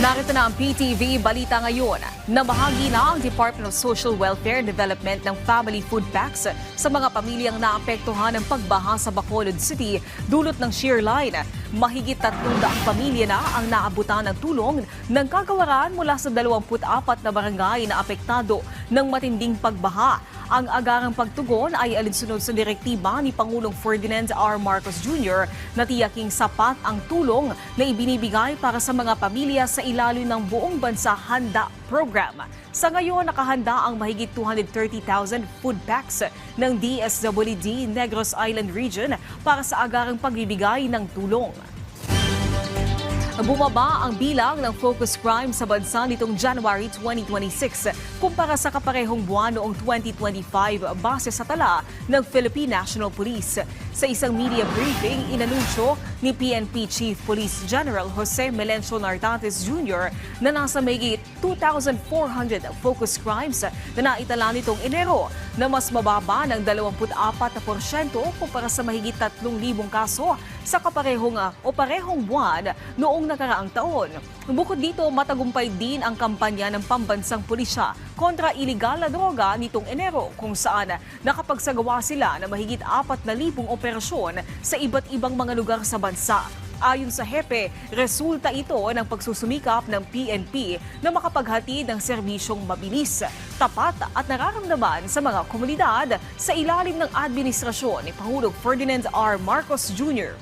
Narito na ang PTV Balita ngayon. Nabahagi na ang Department of Social Welfare and Development ng Family Food Packs sa mga pamilyang naapektuhan ng pagbaha sa Bacolod City dulot ng shear line. Mahigit 300 pamilya na ang naabutan ng tulong ng kagawaran mula sa 24 na barangay na apektado ng matinding pagbaha. Ang agarang pagtugon ay alinsunod sa direktiba ni Pangulong Ferdinand R. Marcos Jr. na tiyaking sapat ang tulong na ibinibigay para sa mga pamilya sa ilalim ng buong bansa handa program. Sa ngayon, nakahanda ang mahigit 230,000 food packs ng DSWD Negros Island Region para sa agarang pagbibigay ng tulong. Bumaba ang bilang ng focus crime sa bansa nitong January 2026 kumpara sa kaparehong buwan noong 2025 base sa tala ng Philippine National Police. Sa isang media briefing, inanunsyo ni PNP Chief Police General Jose Melencio Nartates Jr. na nasa mahigit 2,400 focus crimes na naitala nitong Enero na mas mababa ng 24% kumpara sa mahigit 3,000 kaso sa parehong buwan noong nakaraang taon. Bukod dito, matagumpay din ang kampanya ng pambansang pulisya kontra iligal na droga nitong Enero kung saan nakapagsagawa sila ng mahigit 4,000 operasyon sa iba't ibang mga lugar sa bansa. Ayon sa hepe, resulta ito ng pagsusumikap ng PNP na makapaghatid ng serbisyong mabilis, tapat at nararamdaman sa mga komunidad sa ilalim ng administrasyon ni Pangulong Ferdinand R. Marcos Jr.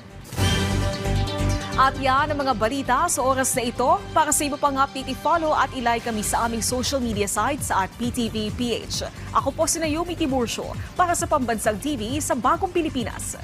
At yan ang mga balita sa oras na ito. Para sa iba pang update, i-follow at i-like kami sa aming social media sites at PTVPH. Ako po si Naomi Tiburcio para sa Pambansang TV sa Bagong Pilipinas.